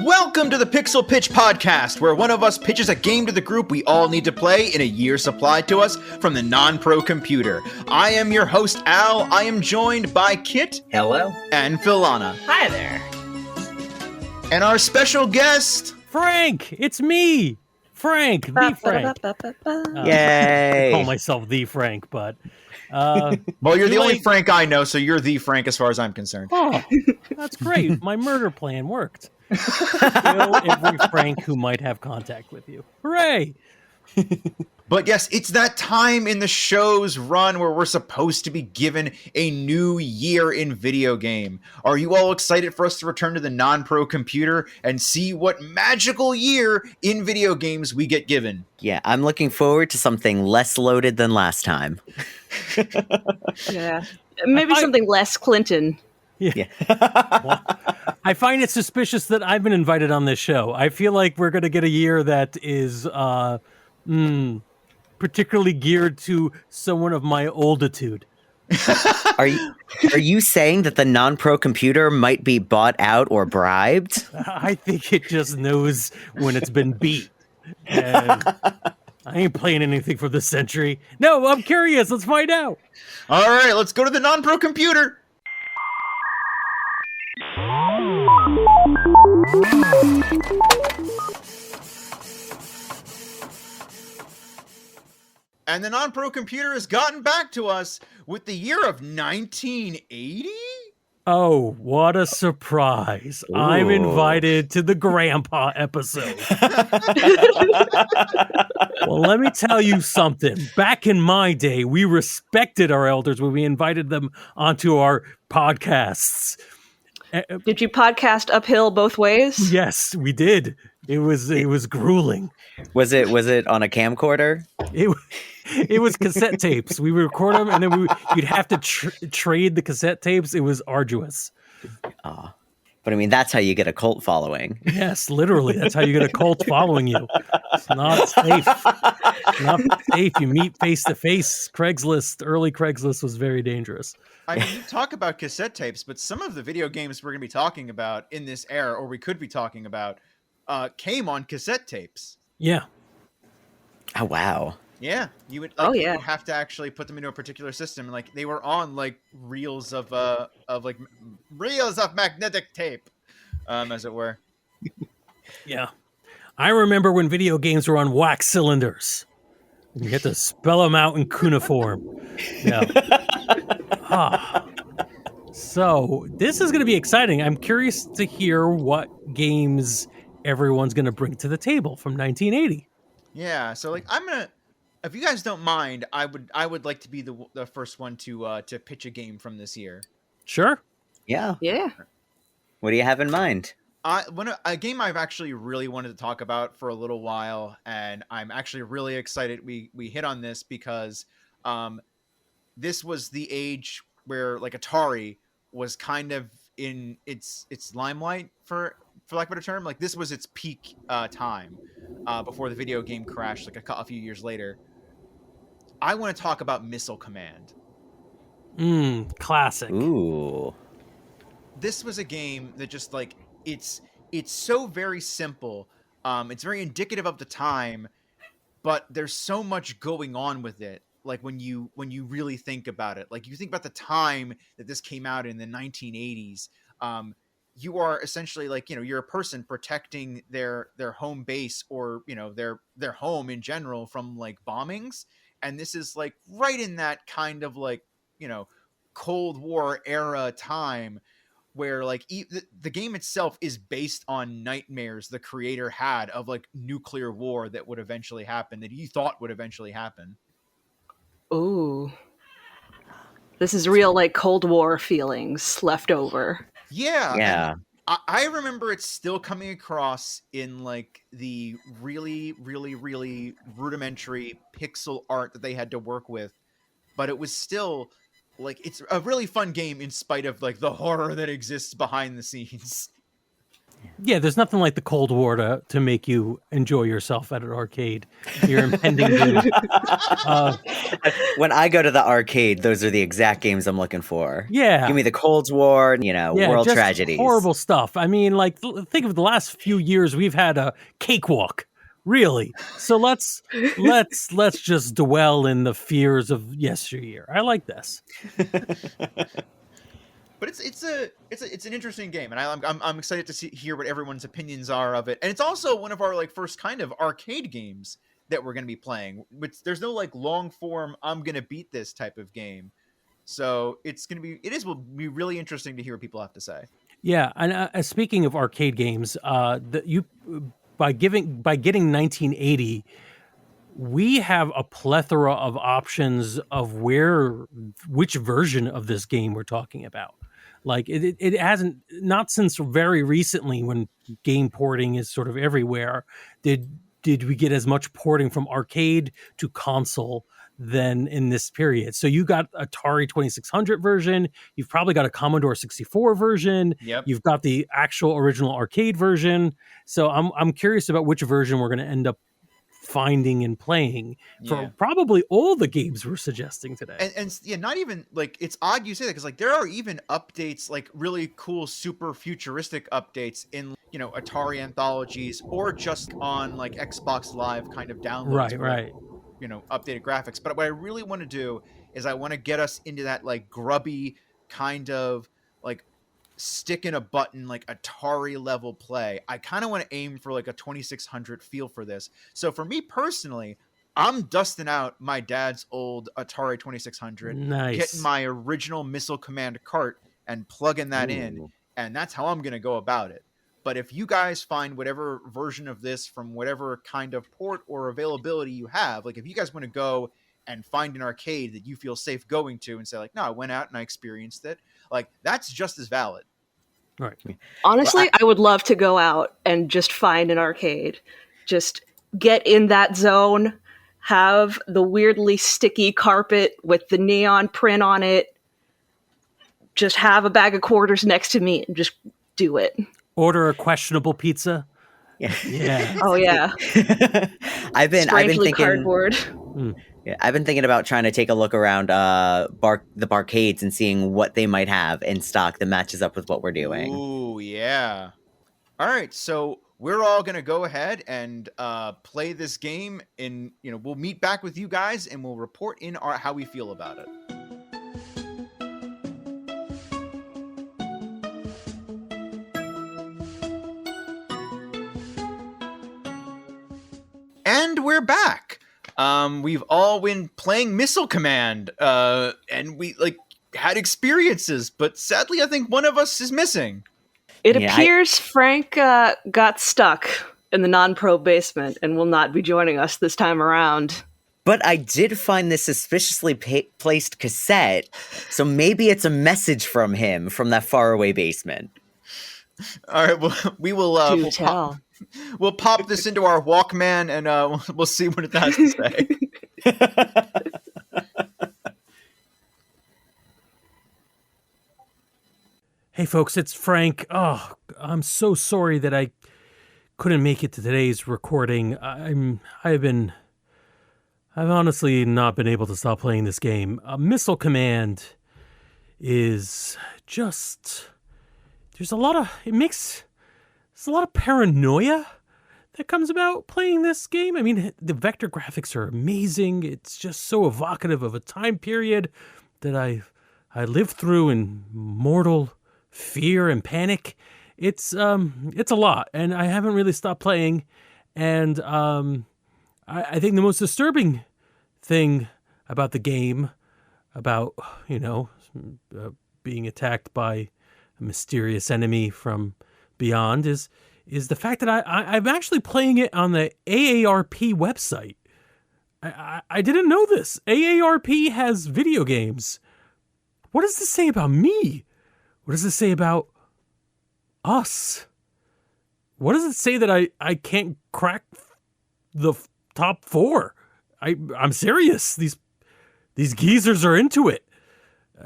Welcome to the Pixel Pitch Podcast, where one of us pitches a game to the group we all need to play in a year supplied to us from the Non-Pro computer. I am your host, Al. I am joined by Kit. Hello. And Philana. Hi there. And our special guest, Frank. It's me, Frank, the Frank. Yay! I call myself the Frank, but well, you're the only Frank I know, so you're the Frank as far as I'm concerned. Oh, that's great. My murder plan worked. Kill every Frank who might have contact with you. Hooray! But yes, it's that time in the show's run where we're supposed to be given a new year in video game. Are you all excited for us to return to the non-pro computer and see what magical year in video games we get given? Yeah, I'm looking forward to something less loaded than last time. Yeah. Maybe something less Clinton. Yeah. Well, I find it suspicious that I've been invited on this show. I feel like we're going to get a year that is particularly geared to someone of my olditude. Are you saying that the non-pro computer might be bought out or bribed? I think it just knows when it's been beat. And I ain't playing anything for this century. No, I'm curious. Let's find out. All right, let's go to the non-pro computer. And the non-pro computer has gotten back to us with the year of 1980? Oh, what a surprise. Ooh. I'm invited to the grandpa episode. Well, let me tell you something. Back in my day, we respected our elders when we invited them onto our podcasts. Did you podcast uphill both ways? Yes, we did. It was grueling. Was it on a camcorder? It was cassette tapes. We would record them, and then you'd have to trade the cassette tapes. It was arduous. But I mean, that's how you get a cult following. Yes, literally. That's how you get a cult following you. It's not safe. Not safe. You meet face to face. Early Craigslist was very dangerous. I mean, you talk about cassette tapes, but some of the video games we're going to be talking about in this era, or we could be talking about, came on cassette tapes. Yeah. Oh, wow. Yeah, you would. You would have to actually put them into a particular system. Like they were on like reels of magnetic tape, as it were. Yeah, I remember when video games were on wax cylinders. You had to spell them out in cuneiform. Yeah. So this is going to be exciting. I'm curious to hear what games everyone's going to bring to the table from 1980. Yeah, so like if you guys don't mind, I would like to be the first one to pitch a game from this year. Sure. Yeah. Yeah. What do you have in mind? A game I've actually really wanted to talk about for a little while, and I'm actually really excited we hit on this because this was the age where like Atari was kind of in its limelight for lack of a better term. Like this was its peak time before the video game crashed like a few years later. I want to talk about Missile Command. Classic. Ooh. This was a game that just like it's so very simple. It's very indicative of the time, but there's so much going on with it. Like when you really think about it, like you think about the time that this came out in the 1980s, you are essentially like, you're a person protecting their home base or, their home in general from like bombings. And this is like right in that kind of like, Cold War era time where like the game itself is based on nightmares the creator had of like nuclear war that would eventually happen, that he thought would eventually happen. Ooh. This is real like Cold War feelings left over. Yeah. Yeah. I remember it still coming across in like the really, really, really rudimentary pixel art that they had to work with, but it was still like, it's a really fun game in spite of like the horror that exists behind the scenes. Yeah, there's nothing like the Cold War to make you enjoy yourself at an arcade. Your impending doom. When I go to the arcade, those are the exact games I'm looking for. Yeah. Give me the Cold War, world just tragedies. horrible stuff. I mean, like, think of the last few years we've had a cakewalk, really. So let's just dwell in the fears of yesteryear. I like this. But it's an interesting game, and I'm excited to hear what everyone's opinions are of it. And it's also one of our like first kind of arcade games that we're going to be playing. There's no like long form I'm going to beat this type of game. So it will be really interesting to hear what people have to say. Yeah, and speaking of arcade games, by getting 1980, we have a plethora of options of which version of this game we're talking about. Like it hasn't, not since very recently when game porting is sort of everywhere, did we get as much porting from arcade to console than in this period. So you got Atari 2600 version, you've probably got a Commodore 64 version, Yep. You've got the actual original arcade version. So I'm curious about which version we're going to end up finding and playing for probably all the games we're suggesting today. And yeah, not even like, it's odd you say that, because like there are even updates, like really cool super futuristic updates in Atari anthologies, or just on like Xbox Live kind of downloads, right updated graphics. But what I really want to do is I want to get us into that like grubby kind of like stick in a button, like Atari level play. I kind of want to aim for like a 2600 feel for this. So for me personally, I'm dusting out my dad's old Atari 2600, nice, getting my original Missile Command cart and plugging that in, and that's how I'm going to go about it. But if you guys find whatever version of this from whatever kind of port or availability you have, like if you guys want to go and find an arcade that you feel safe going to and say like, no, I went out and I experienced it, like that's just as valid. Right. Honestly, I would love to go out and just find an arcade, just get in that zone, have the weirdly sticky carpet with the neon print on it, just have a bag of quarters next to me and just do it. Order a questionable pizza. Yeah. Oh yeah. I've been thinking cardboard. Yeah, I've been thinking about trying to take a look around the barcades and seeing what they might have in stock that matches up with what we're doing. Ooh, yeah. All right, so we're all going to go ahead and play this game, and we'll meet back with you guys and we'll report in how we feel about it. And we're back. We've all been playing Missile Command, and we had experiences, but sadly, I think one of us is missing. It appears Frank got stuck in the non-pro basement and will not be joining us this time around. But I did find this suspiciously placed cassette, so maybe it's a message from him from that faraway basement. All right, well, we will. We'll pop this into our Walkman, and we'll see what it has to say. Hey, folks, it's Frank. Oh, I'm so sorry that I couldn't make it to today's recording. I've honestly not been able to stop playing this game. Missile Command is just... There's a lot of paranoia that comes about playing this game. I mean, the vector graphics are amazing. It's just so evocative of a time period that I lived through in mortal fear and panic. It's a lot, and I haven't really stopped playing. And I think the most disturbing thing about the game, about being attacked by a mysterious enemy from beyond, is the fact that I'm actually playing it on the AARP website. I didn't know this. AARP has video games. What does this say about me? What does this say about us? What does it say that I can't crack the top 4? I'm serious. These geezers are into it.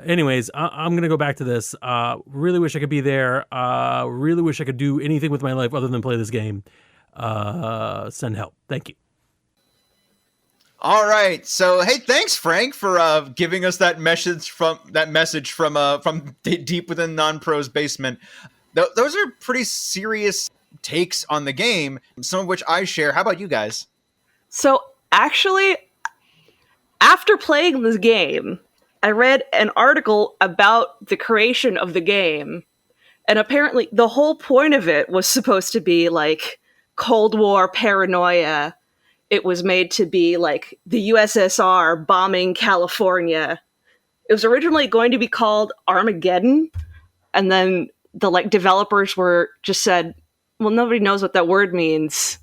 Anyways, I'm going to go back to this. Really wish I could be there. Really wish I could do anything with my life other than play this game. Send help. Thank you. All right. So, hey, thanks, Frank, for giving us that message from deep within Non-Pro's basement. Those are pretty serious takes on the game, some of which I share. How about you guys? So actually, after playing this game, I read an article about the creation of the game, and apparently the whole point of it was supposed to be like Cold War paranoia. It was made to be like the USSR bombing California. It was originally going to be called Armageddon, and then the like developers were just said, "Well, nobody knows what that word means.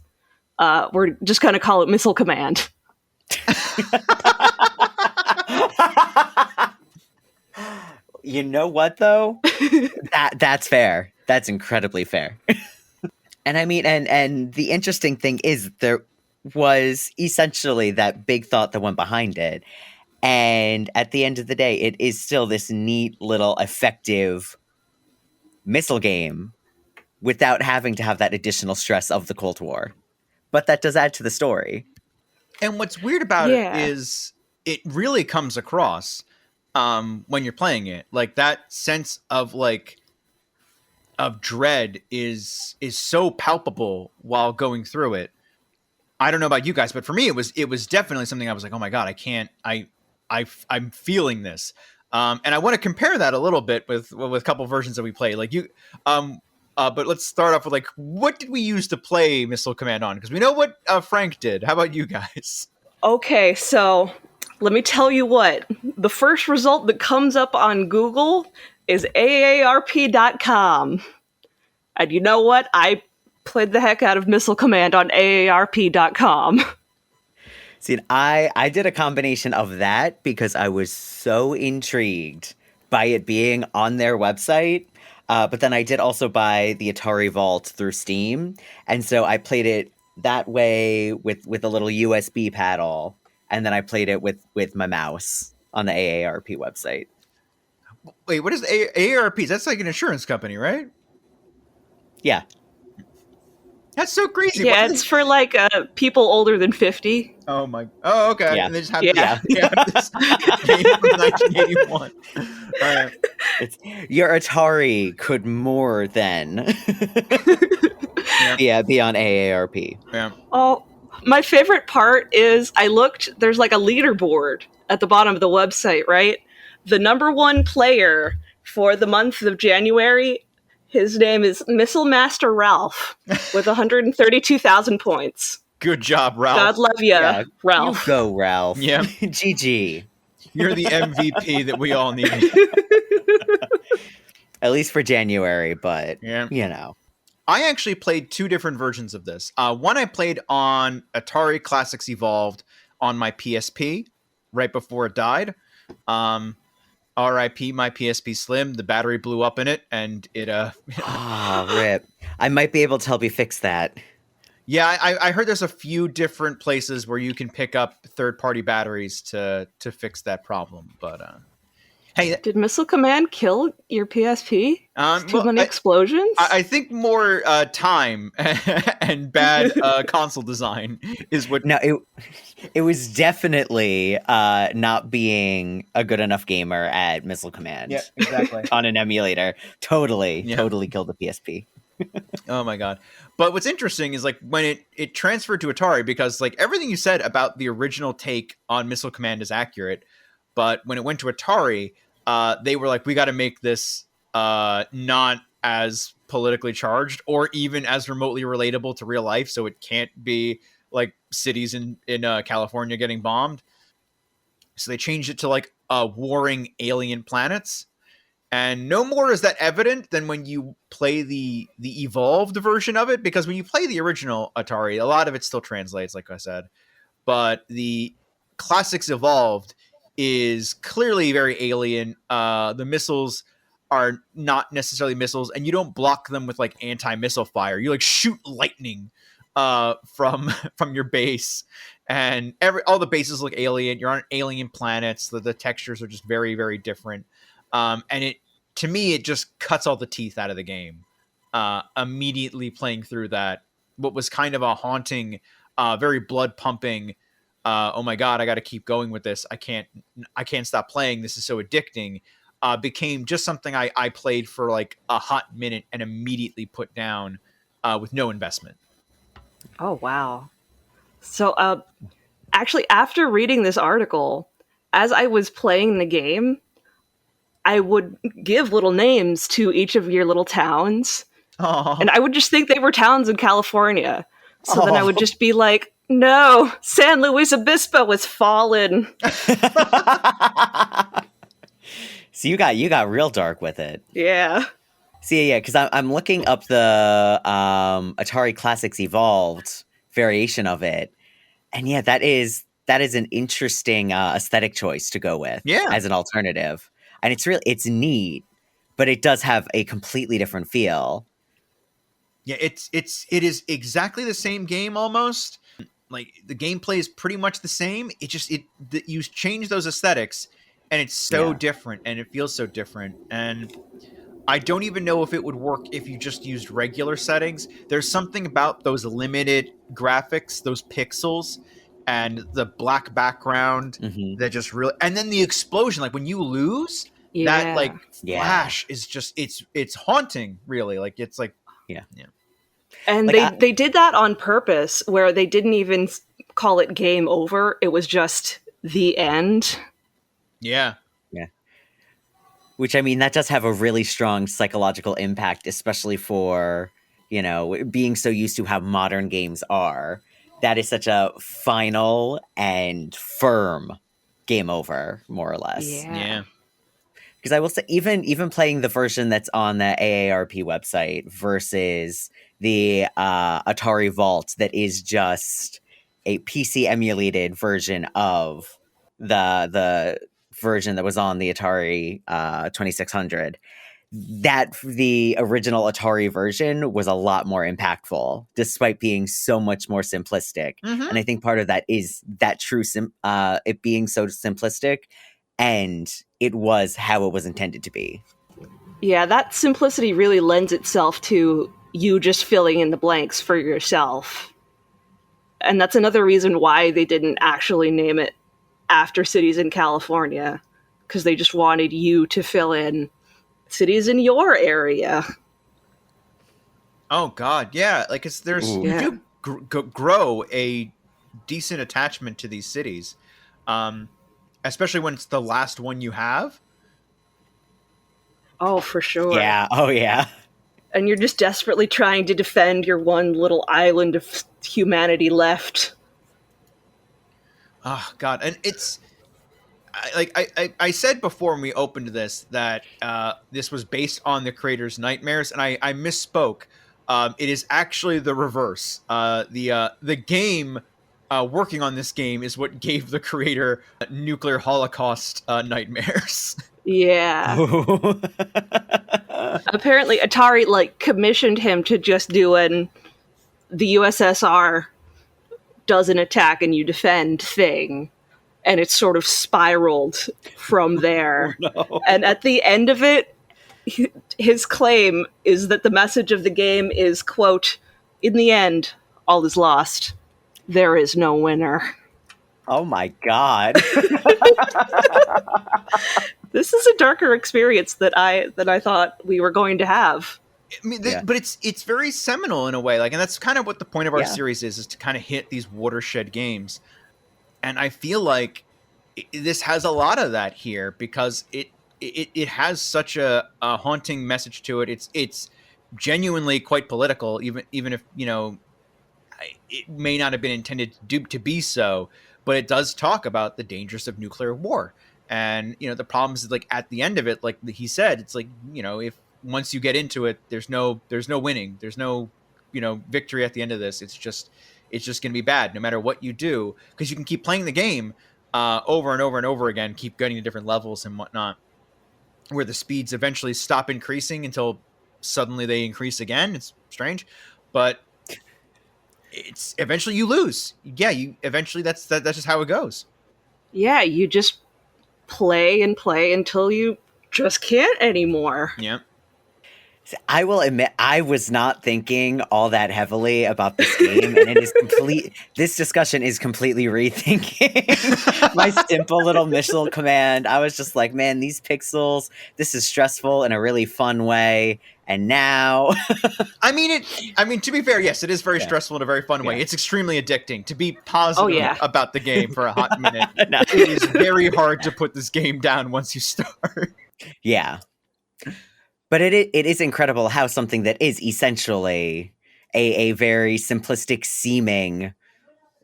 We're just going to call it Missile Command." You know what though? That's fair. That's incredibly fair. And I mean, and the interesting thing is there was essentially that big thought that went behind it. And at the end of the day, it is still this neat little effective missile game without having to have that additional stress of the Cold War. But that does add to the story. And what's weird about Yeah. it is it really comes across when you're playing it. Like that sense of dread is so palpable while going through it. I don't know about you guys, but for me, it was definitely something I was like, oh my God, I'm feeling this. And I want to compare that a little bit with a couple versions that we played. Like you, but let's start off with like, what did we use to play Missile Command on? Because we know what Frank did. How about you guys? Okay, so let me tell you what. The first result that comes up on Google is AARP.com. And you know what? I played the heck out of Missile Command on AARP.com. See, I did a combination of that because I was so intrigued by it being on their website. But then I did also buy the Atari Vault through Steam. And so I played it that way with a little USB paddle. And then I played it with my mouse on the AARP website. Wait, what is AARP? That's like an insurance company, right? Yeah. That's so crazy. Yeah, it's for like people older than 50. Oh my! Oh, okay. Yeah. And they just have Yeah. this game from 1981. All right. Your Atari could more than be on AARP. Yeah. Oh, my favorite part is I looked, there's like a leaderboard at the bottom of the website, right? The number one player for the month of January, his name is Missile Master Ralph with 132,000 points. Good job, Ralph. God love ya, Yeah, Ralph. You go, Ralph. Yeah. GG. You're the MVP that we all need. At least for January, but Yeah. you know. I actually played two different versions of this. One I played on Atari Classics Evolved on my PSP right before it died. RIP my PSP Slim. The battery blew up in it, and it Rip. I might be able to help you fix that. Yeah, I heard there's a few different places where you can pick up third-party batteries to fix that problem. But hey, Did Missile Command kill your PSP? Too well, many explosions? I think more time and bad console design is what. No, it was definitely not being a good enough gamer at Missile Command. Yeah, exactly. On an emulator. Totally Yeah. killed the PSP. Oh my God. But what's interesting is like when it transferred to Atari, because like everything you said about the original take on Missile Command is accurate, but when it went to Atari, they were like, we got to make this not as politically charged or even as remotely relatable to real life, so it can't be like cities in California getting bombed. So they changed it to like warring alien planets. And no more is that evident than when you play the evolved version of it, because when you play the original Atari, a lot of it still translates, like I said. But the Classics Evolved is clearly very alien. The missiles are not necessarily missiles, and you don't block them with like anti-missile fire. You like shoot lightning from your base, and all the bases look alien. You're on alien planets. The textures are just very, very different. And to me, it just cuts all the teeth out of the game. Immediately playing through that, what was kind of a haunting, very blood pumping oh my god, I got to keep going with this. I can't stop playing. This is so addicting. Became just something I played for like a hot minute and immediately put down with no investment. Oh, wow. So, actually, after reading this article, as I was playing the game, I would give little names to each of your little towns, Oh, and I would just think they were towns in California. So then I would Oh. just be like, no, San Luis Obispo has fallen. So you got real dark with it. Yeah. See, yeah, because I'm looking up the Atari Classics Evolved variation of it, and yeah, that is an interesting aesthetic choice to go with Yeah. as an alternative, and it's neat, but it does have a completely different feel. yeah. It is exactly the same game almost. Like the gameplay is pretty much the same. You change those aesthetics, and it's so Yeah. different, and it feels so different. And I don't even know if it would work if you just used regular settings. There's something about those limited graphics, those pixels, and the black background Mhm. that just really. And then the explosion, like when you lose, Yeah. that like Yeah. flash is just it's haunting. Really, like it's like And Like, they did that on purpose, where they didn't even call it game over. It was just the end. yeah. Which, I mean, that does have a really strong psychological impact, especially for, being so used to how modern games are. That is such a final and firm game over, more or less. Yeah. Because I will say, even playing the version that's on the AARP website versus the Atari Vault, that is just a PC emulated version of the version that was on the Atari 2600. That the original Atari version was a lot more impactful, despite being so much more simplistic. Mhm. And I think part of that is that it being so simplistic, and it was how it was intended to be. Yeah, that simplicity really lends itself to you just filling in the blanks for yourself. And that's another reason why they didn't actually name it after cities in California, because they just wanted you to fill in cities in your area. Oh God, yeah. Like there's Ooh. you Yeah. do grow a decent attachment to these cities, especially when it's the last one you have. Oh, for sure. Yeah. Oh, yeah. And you're just desperately trying to defend your one little island of humanity left. Oh God, and I said before when we opened this that this was based on the creator's nightmares, and I misspoke. It is actually the reverse. The game working on this game is what gave the creator nuclear holocaust nightmares. Yeah. Apparently, Atari commissioned him to just do the USSR does an attack and you defend thing, and it sort of spiraled from there. No. And at the end of it, his claim is that the message of the game is, quote, "In the end, all is lost. There is no winner." Oh my God. This is a darker experience that I thought we were going to have. I mean, Yeah. but it's very seminal in a way, like, and that's kind of what the point of our Yeah. series is to kind of hit these watershed games, and I feel like this has a lot of that here because it has such a haunting message to it. It's genuinely quite political, even if it may not have been intended to be so, but it does talk about the dangers of nuclear war, and the problems like at the end of it, like he said, it's like if once you get into it, there's no winning, there's no victory at the end of this. It's just going to be bad no matter what you do, because you can keep playing the game over and over and over again, keep getting to different levels and whatnot, where the speeds eventually stop increasing until suddenly they increase again. It's strange, but it's eventually you lose. Yeah, you eventually that's just how it goes. Yeah, you just play and play until you just can't anymore. Yeah. I will admit, I was not thinking all that heavily about this game, and it is complete. This discussion is completely rethinking my simple little missile command. I was just like, man, these pixels, this is stressful in a really fun way. And now, I mean, to be fair, yes, it is very Yeah. stressful in a very fun way. Yeah. It's extremely addicting. To be positive Oh, yeah. about the game for a hot minute, No. it is very hard to put this game down once you start. Yeah. But it is incredible how something that is essentially a very simplistic seeming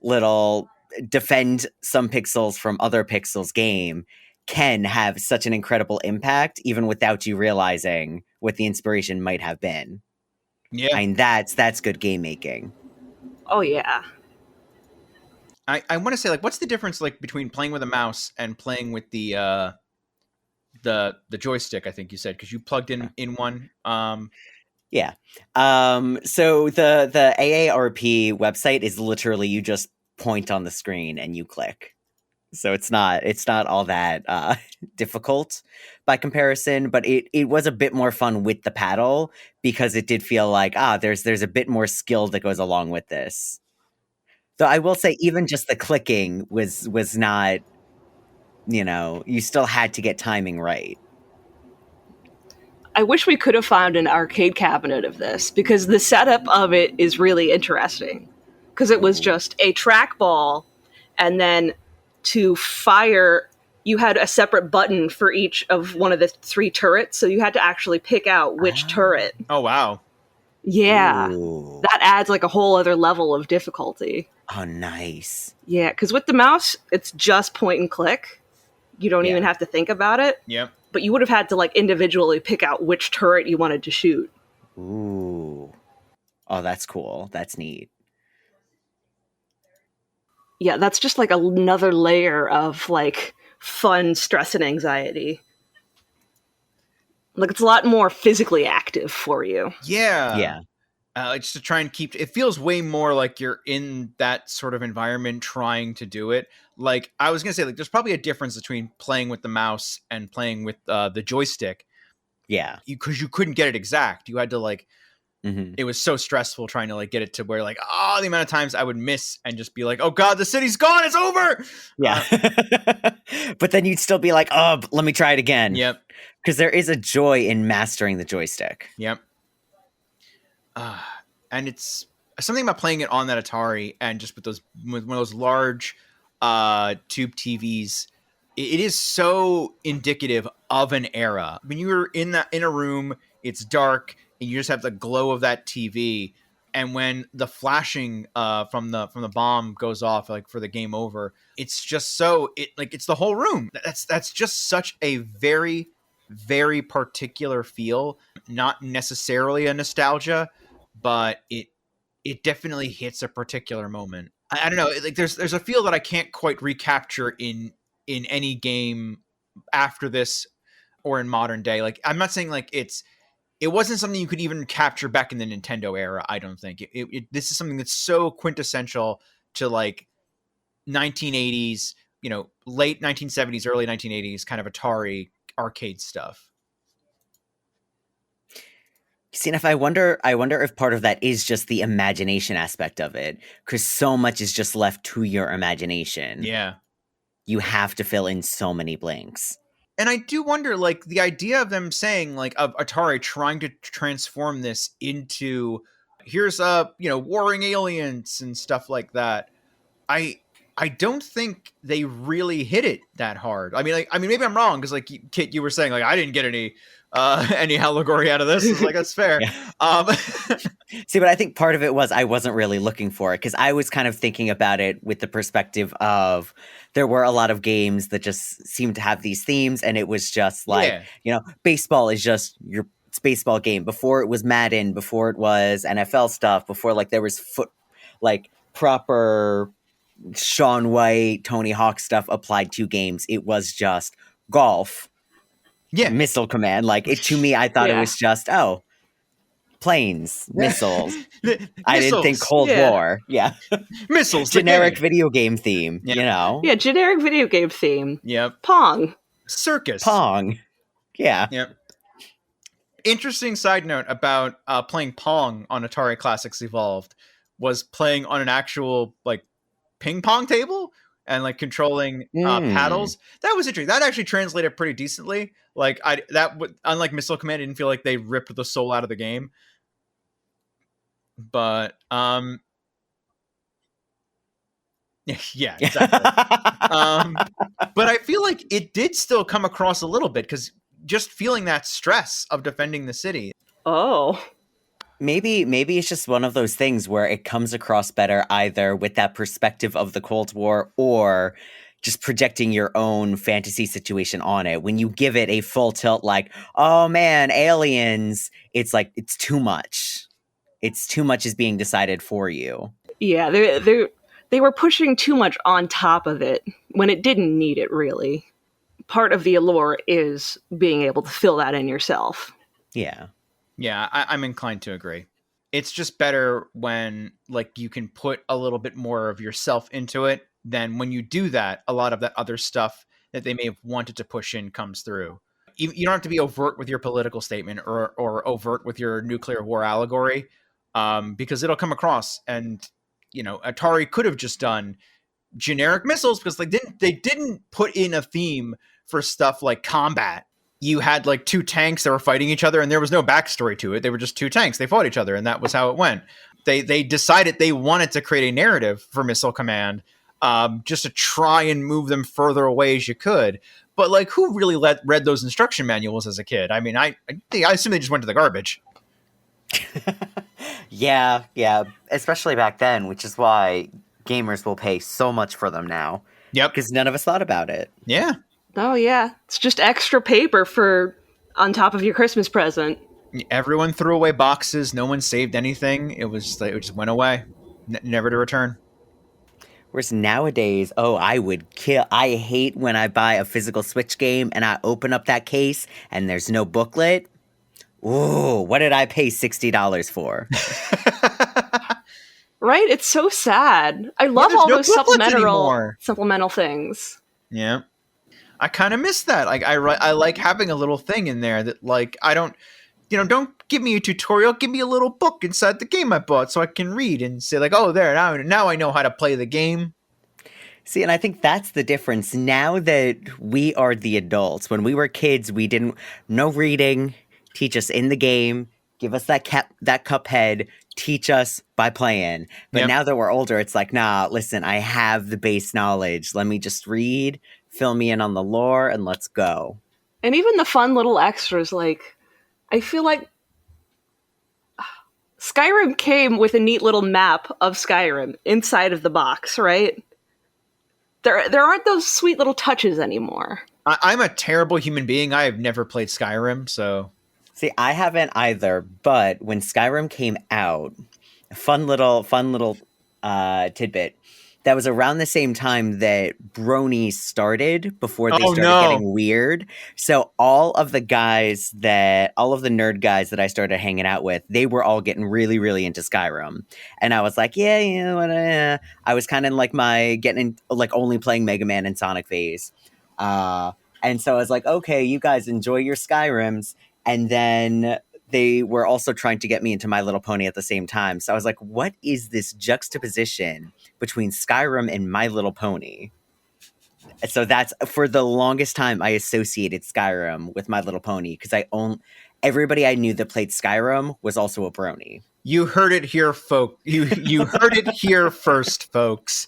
little defend some pixels from other pixels game can have such an incredible impact even without you realizing what the inspiration might have been. Yeah, I mean, that's good game making. Oh yeah. I want to say, like, what's the difference like between playing with a mouse and playing with the joystick? I think you said, because you plugged in one. Yeah. So the AARP website is literally you just point on the screen and you click. So it's not all that difficult by comparison, but it was a bit more fun with the paddle because it did feel like there's a bit more skill that goes along with this. Though I will say even just the clicking was not, you still had to get timing right. I wish we could have found an arcade cabinet of this because the setup of it is really interesting. Because it was just a trackball, and then to fire, you had a separate button for each of one of the 3 turrets, so you had to actually pick out which turret. Oh wow! Yeah, Ooh. that adds like a whole other level of difficulty. Oh, nice. Yeah, because with the mouse, it's just point and click. You don't Yeah. even have to think about it. Yep. But you would have had to like individually pick out which turret you wanted to shoot. Ooh. Oh, that's cool. That's neat. Yeah, that's just like another layer of like fun stress and anxiety. Like it's a lot more physically active for you. Yeah. Yeah. Just to try and keep it feels way more like you're in that sort of environment trying to do it. Like I was gonna say, like there's probably a difference between playing with the mouse and playing with the joystick. Yeah. Because you couldn't get it exact. You had to like Mhm. it was so stressful trying to like get it to where like the amount of times I would miss and just be like, oh god, the city's gone, it's over. Yeah. But then you'd still be like, oh, let me try it again. Yep. Because there is a joy in mastering the joystick. Yep. And it's something about playing it on that Atari and just with one of those large tube TVs. It is so indicative of an era. When you're in a room, it's dark, and you just have the glow of that TV. And when the flashing from the bomb goes off, like for the game over, it's just it's the whole room. That's just such a very, very particular feel. Not necessarily a nostalgia, but it definitely hits a particular moment. I don't know. Like there's a feel that I can't quite recapture in any game after this or in modern day. Like I'm not saying like it wasn't something you could even capture back in the Nintendo era. I don't think this is something that's so quintessential to like 1980s, late 1970s, early 1980s kind of Atari arcade stuff. See, and I wonder if part of that is just the imagination aspect of it, because so much is just left to your imagination. Yeah. You have to fill in so many blanks. And I do wonder, like, the idea of them saying, like, of Atari trying to transform this into, here's, warring aliens and stuff like that. I don't think they really hit it that hard. I mean, maybe I'm wrong, because, like, Kit, you were saying, like, I didn't get any allegory out of this. It's like, that's fair. See, but I think part of it was I wasn't really looking for it, because I was kind of thinking about it with the perspective of there were a lot of games that just seemed to have these themes, and it was just like, baseball is just your baseball game. Before it was Madden, before it was NFL stuff, before like there was proper Shaun White, Tony Hawk stuff applied to games. It was just golf. Yeah. Missile command. Like it to me, I thought it was just planes, missiles. I didn't think Cold War. Yeah. Missiles. Generic video game theme, Yeah, generic video game theme. Yep. Pong. Circus. Pong. Yeah. Yep. Interesting side note about playing Pong on Atari Classics Evolved was playing on an actual like ping pong table and like controlling paddles. That was interesting. That actually translated pretty decently. Like unlike Missile Command, I didn't feel like they ripped the soul out of the game. But yeah, exactly. But I feel like it did still come across a little bit because just feeling that stress of defending the city. Oh. Maybe it's just one of those things where it comes across better either with that perspective of the Cold War or just projecting your own fantasy situation on it. When you give it a full tilt like, oh man, aliens, it's like it's too much. It's too much is being decided for you. Yeah, they were pushing too much on top of it when it didn't need it, really. Part of the allure is being able to fill that in yourself. Yeah. Yeah, I'm inclined to agree. It's just better when like you can put a little bit more of yourself into it. Then when you do that, a lot of that other stuff that they may have wanted to push in comes through. You don't have to be overt with your political statement or overt with your nuclear war allegory, because it'll come across. And Atari could have just done generic missiles because they didn't put in a theme for stuff like combat. You had like two tanks that were fighting each other and there was no backstory to it. They were just two tanks. They fought each other and that was how it went. They decided they wanted to create a narrative for Missile Command, just to try and move them further away as you could. But like, who really read those instruction manuals as a kid? I mean, I assume they just went to the garbage. Yeah. Especially back then, which is why gamers will pay so much for them now. Yep. Because none of us thought about it. Yeah. Oh, yeah. It's just extra paper for on top of your Christmas present. Everyone threw away boxes. No one saved anything. It just went away, never to return. Whereas nowadays, I hate when I buy a physical Switch game and I open up that case and there's no booklet. Ooh, what did I pay $60 for? Right? It's so sad. I love there's all no those booklets anymore. supplemental things. Yeah. I kind of miss that. Like I like having a little thing in there that like I don't give me a tutorial, give me a little book inside the game I bought so I can read and say like, oh, there now I know how to play the game. See, and I think that's the difference. Now that we are the adults, when we were kids, no reading, teach us in the game, give us that Cuphead, teach us by playing. But now that we're older, it's like, nah, listen, I have the base knowledge. Let me just read, fill me in on the lore, and let's go. And even the fun little extras, like, I feel like Skyrim came with a neat little map of Skyrim inside of the box, right? There aren't those sweet little touches anymore. I'm a terrible human being. I have never played Skyrim, so... See, I haven't either, but when Skyrim came out, fun little tidbit, that was around the same time that bronies started, before they started getting weird. So all of the nerd guys that I started hanging out with, they were all getting really, really into Skyrim. And I was like, I was kind of like only playing Mega Man and Sonic phase. And so I was like, okay, you guys enjoy your Skyrims. And then they were also trying to get me into My Little Pony at the same time. So I was like, what is this juxtaposition between Skyrim and My Little Pony? So that's, for the longest time, I associated Skyrim with My Little Pony because everybody I knew that played Skyrim was also a brony. You heard it here, folks. You heard it here first, folks.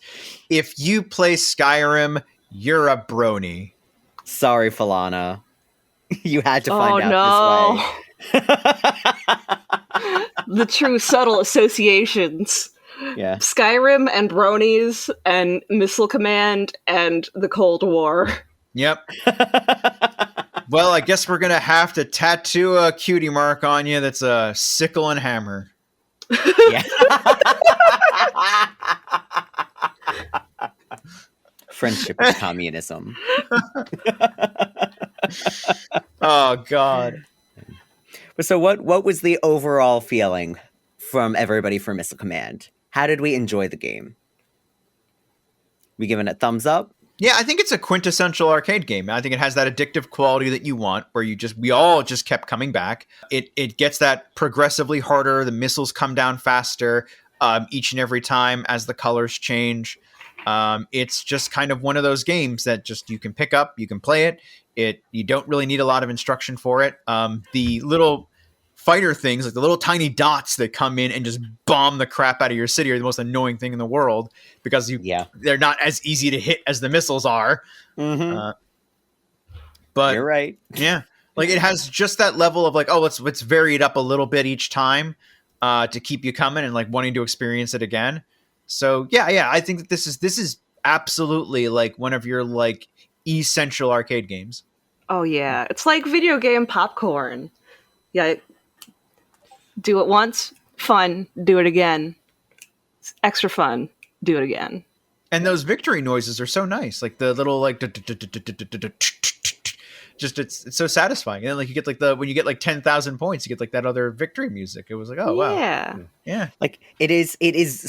If you play Skyrim, you're a brony. Sorry, Falana. You had to find out this way. The true subtle associations. Yeah. Skyrim and bronies and Missile Command and the Cold War. Yep. Well, I guess we're going to have to tattoo a cutie mark on you that's a sickle and hammer. Yeah. Friendship is communism. Oh, God. So what was the overall feeling from everybody for Missile Command? How did we enjoy the game? We giving it thumbs up? Yeah, I think it's a quintessential arcade game. I think it has that addictive quality that you want, where we all just kept coming back. It gets that progressively harder. The missiles come down faster each and every time as the colors change. It's just kind of one of those games that just you can pick up, you can play it. You don't really need a lot of instruction for it. The little fighter things, like the little tiny dots that come in and just bomb the crap out of your city, are the most annoying thing in the world because they're not as easy to hit as the missiles are. Mm-hmm. But you're right. Yeah, like it has just that level of like, oh, let's vary it up a little bit each time to keep you coming and like wanting to experience it again. So yeah, I think that this is absolutely like one of your like essential arcade games. Oh yeah, it's like video game popcorn. Yeah, do it once, fun, do it again. It's extra fun, do it again. And those victory noises are so nice, like the little like just it's so satisfying. And then like you get like when you get like 10,000 points, you get like that other victory music. It was like, oh wow, yeah. Like it is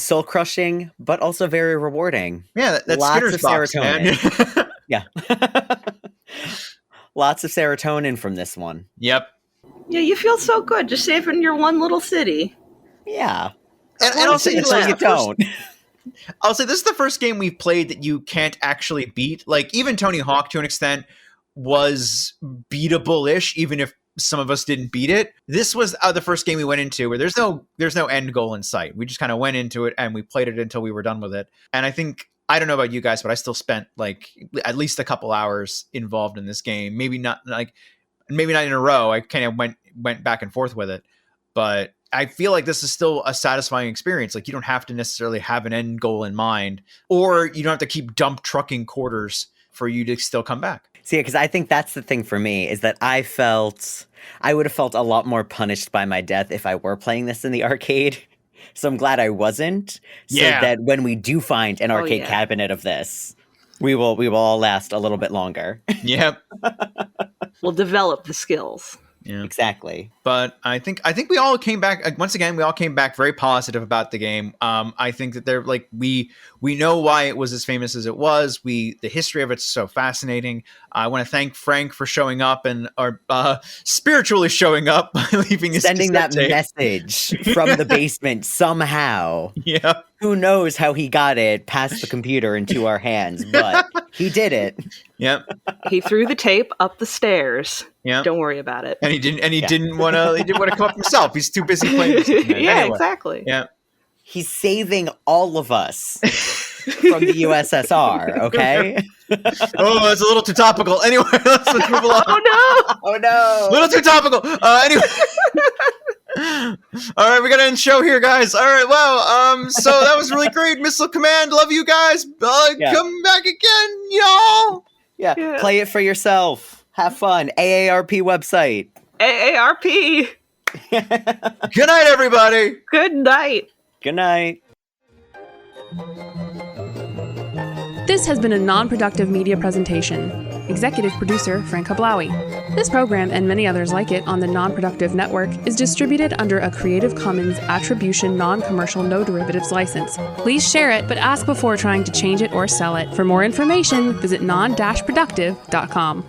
soul crushing, but also very rewarding. Yeah, that's lots Skinner's of box, serotonin. man. Yeah, lots of serotonin from this one. Yep. Yeah, you feel so good just saving your one little city. Yeah, and I'll say you don't. I'll say this is the first game we've played that you can't actually beat. Like even Tony Hawk to an extent was beatable-ish, even if some of us didn't beat it. This was the first game we went into where there's no end goal in sight. We just kind of went into it and we played it until we were done with it. And I think, I don't know about you guys, but I still spent like at least a couple hours involved in this game. Maybe not in a row. I kind of went back and forth with it, but I feel like this is still a satisfying experience. Like you don't have to necessarily have an end goal in mind, or you don't have to keep dump trucking quarters for you to still come back. See, because I think that's the thing for me is that I would have felt a lot more punished by my death if I were playing this in the arcade. So I'm glad I wasn't. So that when we do find an arcade cabinet of this, we will all last a little bit longer. Yep. We'll develop the skills. Yeah, exactly. But I think we all came back once again. We all came back very positive about the game. I think that they're like we know why it was as famous as it was. The history of it's so fascinating. I want to thank Frank for showing up and spiritually showing up by leaving his sending that tape. message from the basement somehow. Yeah. Who knows how he got it past the computer into our hands, but he did it. Yep. He threw the tape up the stairs. Yeah. Don't worry about it. And he didn't want to come up himself. He's too busy playing this game. Yeah, anyway. exactly. Yeah. He's saving all of us from the USSR, okay? Oh, that's a little too topical. Anyway, let's move along. Oh no. A little too topical. Anyway. All right, we gotta end the show here, guys. All right, wow. So that was really great. Missile Command, love you guys. Come back again, y'all. Yeah, play it for yourself. Have fun. AARP website. AARP. Good night, everybody. Good night. Good night. This has been a non-productive media presentation. Executive producer Frank Hablawi. This program and many others like it on the Non-Productive Network is distributed under a Creative Commons Attribution Non-Commercial No Derivatives license. Please share it, but ask before trying to change it or sell it. For more information, visit non-productive.com.